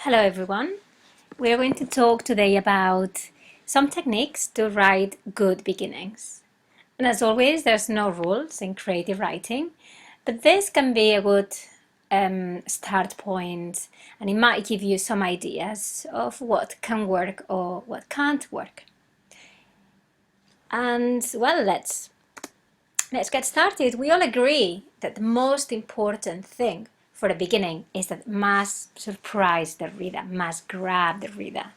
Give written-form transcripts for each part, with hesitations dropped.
Hello everyone. We are going to talk today about some techniques to write good beginnings. And as always, there's no rules in creative writing, but this can be a good start point, and it might give you some ideas of what can work or what can't work. And well, let's get started. We all agree that the most important thing for the beginning is that it must surprise the reader, must grab the reader.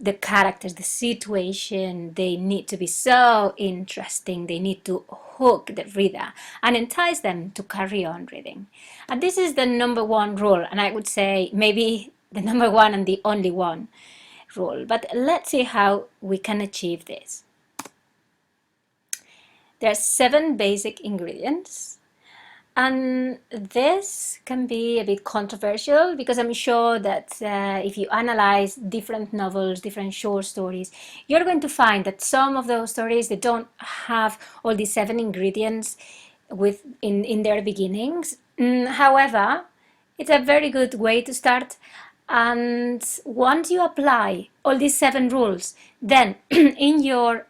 The characters, the situation, they need to be so interesting. They need to hook the reader and entice them to carry on reading. And this is the number one rule, and I would say maybe the number one and the only one rule. But let's see how we can achieve this. There are 7 basic ingredients, and this can be a bit controversial because I'm sure that if you analyze different novels, different short stories, you're going to find that some of those stories, they don't have all these 7 ingredients in their beginnings. However, it's a very good way to start. And once you apply all these 7 rules, then in your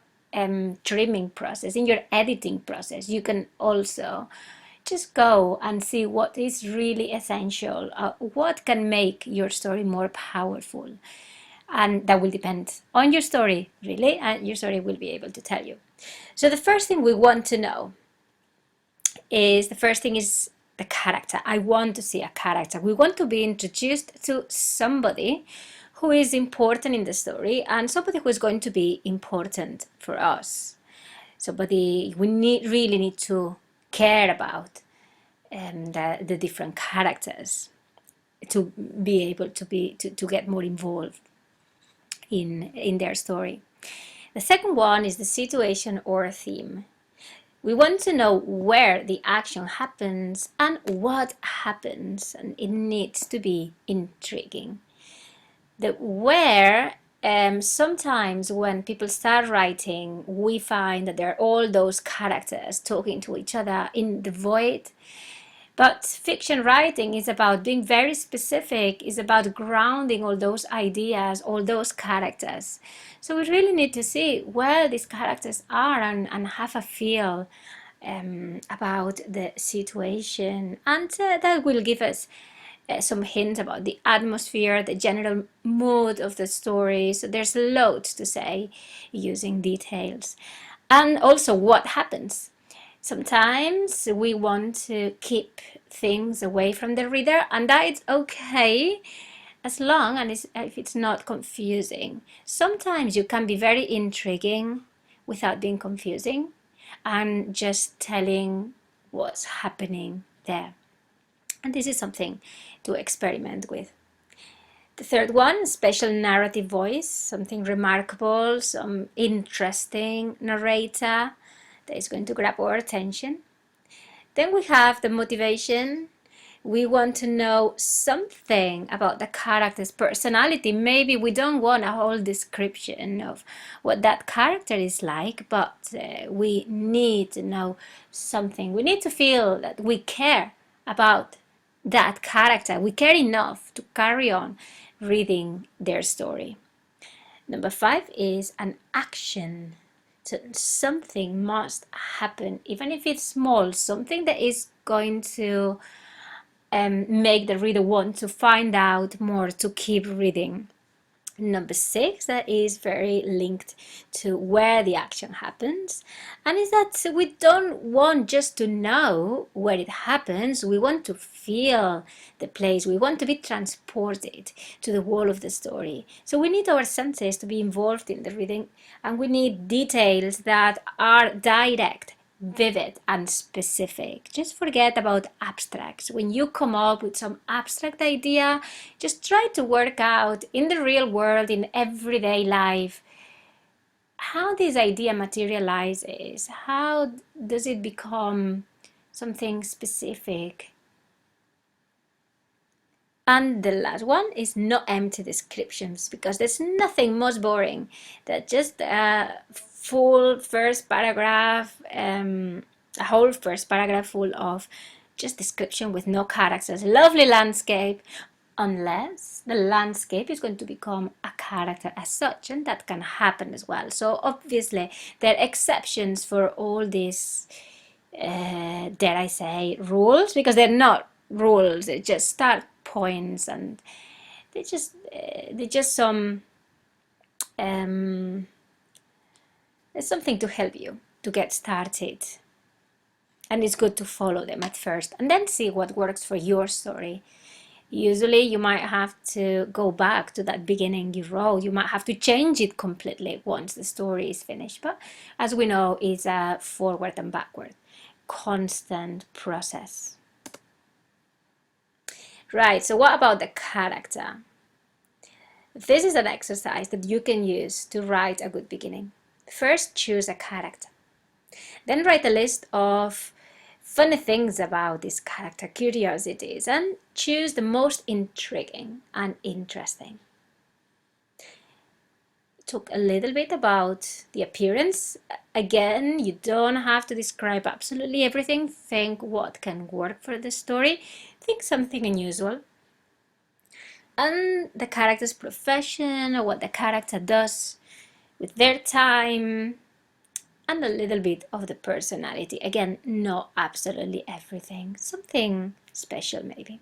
trimming process, in your editing process, you can also just go and see what is really essential, what can make your story more powerful. And that will depend on your story, really, and your story will be able to tell you. So the first thing we want to know is the character. I want to see a character. We want to be introduced to somebody who is important in the story and somebody who is going to be important for us. Somebody we really need to care about the different characters to be able to get more involved in their story. The second one is the situation or theme. We want to know where the action happens and what happens, and it needs to be intriguing. The where, sometimes when people start writing, we find that there are all those characters talking to each other in the void. But fiction writing is about being very specific, is about grounding all those ideas, all those characters. So we really need to see where these characters are and have a feel about the situation. And that will give us some hint about the atmosphere, the general mood of the story. So there's loads to say using details. And also what happens. Sometimes we want to keep things away from the reader, and that is okay as long as if it's not confusing. Sometimes you can be very intriguing without being confusing and just telling what's happening there. And this is something to experiment with. The third one, special narrative voice, something remarkable, some interesting narrator that is going to grab our attention. Then we have the motivation. We want to know something about the character's personality. Maybe we don't want a whole description of what that character is like, but we need to know something. We need to feel that we care about that character. We care enough to carry on reading their story. Number 5 is an action. So something must happen, even if it's small, something that is going to make the reader want to find out more, to keep reading. Number 6, that is very linked to where the action happens, and is that we don't want just to know where it happens, we want to feel the place, we want to be transported to the world of the story. So we need our senses to be involved in the reading, and we need details that are direct, vivid and specific. Just forget about abstracts. When you come up with some abstract idea, just try to work out in the real world, in everyday life, how this idea materializes. How does it become something specific? And the last one is no empty descriptions, because there's nothing most boring than just a full first paragraph, a whole first paragraph full of just description with no characters. Lovely landscape, unless the landscape is going to become a character as such, and that can happen as well. So obviously there are exceptions for all these, dare I say, rules, because they're not rules, they're just start points, and they're just some it's something to help you to get started. And it's good to follow them at first and then see what works for your story. Usually you might have to go back to that beginning you wrote. You might have to change it completely once the story is finished. But as we know, it's a forward and backward, constant process. Right, so what about the character? This is an exercise that you can use to write a good beginning. First, choose a character. Then write a list of funny things about this character, curiosities, and choose the most intriguing and interesting. Talk a little bit about the appearance. Again, you don't have to describe absolutely everything. Think what can work for the story. Think something unusual. And the character's profession, or what the character does with their time, and a little bit of the personality. Again, not absolutely everything, something special maybe.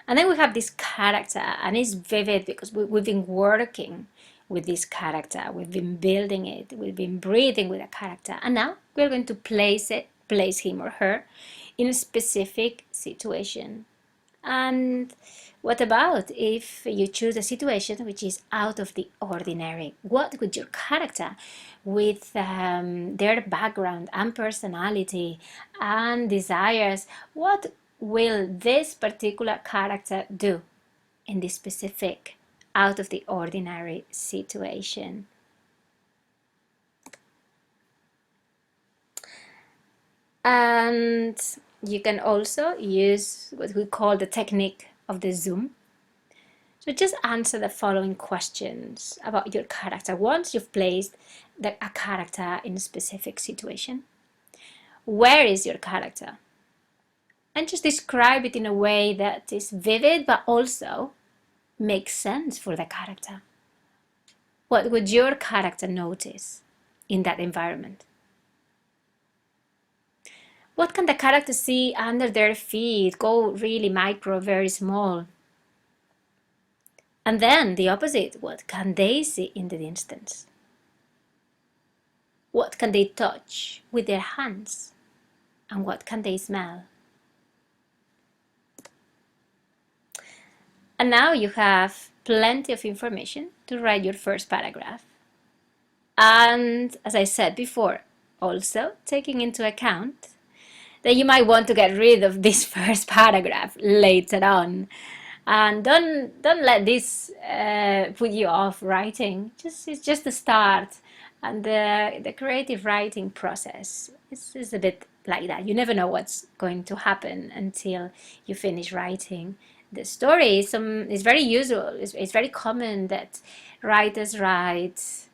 And then we have this character, and it's vivid because we've been working with this character, we've been building it, we've been breathing with a character, and now we're going to place him or her in a specific situation. And what about if you choose a situation which is out of the ordinary? What would your character, with their background and personality and desires, what will this particular character do in this specific out of the ordinary situation? And you can also use what we call the technique of the zoom. So just answer the following questions about your character once you've placed a character in a specific situation. Where is your character? And just describe it in a way that is vivid but also makes sense for the character. What would your character notice in that environment? What can the character see under their feet? Go really micro, very small. And then the opposite, what can they see in the distance? What can they touch with their hands? And what can they smell? And now you have plenty of information to write your first paragraph. And as I said before, also taking into account that you might want to get rid of this first paragraph later on. And don't let this put you off writing. It's just the start, and the creative writing process is a bit like that. You never know what's going to happen until you finish writing. The story is very usual. It's very common that writers write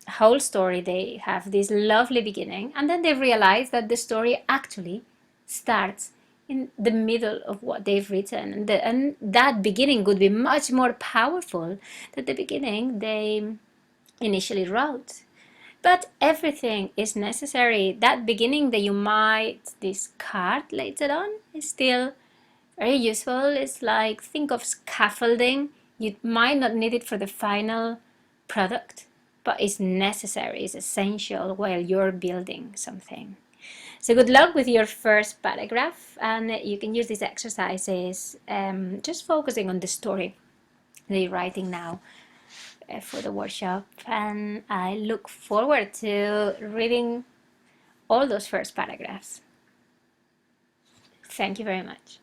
whole story. They have this lovely beginning, and then they realize that the story actually starts in the middle of what they've written, and that beginning could be much more powerful than the beginning they initially wrote. But everything is necessary. That beginning that you might discard later on is still very useful. It's like, think of scaffolding. You might not need it for the final product, but it's necessary, it's essential while you're building something. So good luck with your first paragraph, and you can use these exercises just focusing on the story that you're writing now for the workshop. And I look forward to reading all those first paragraphs. Thank you very much.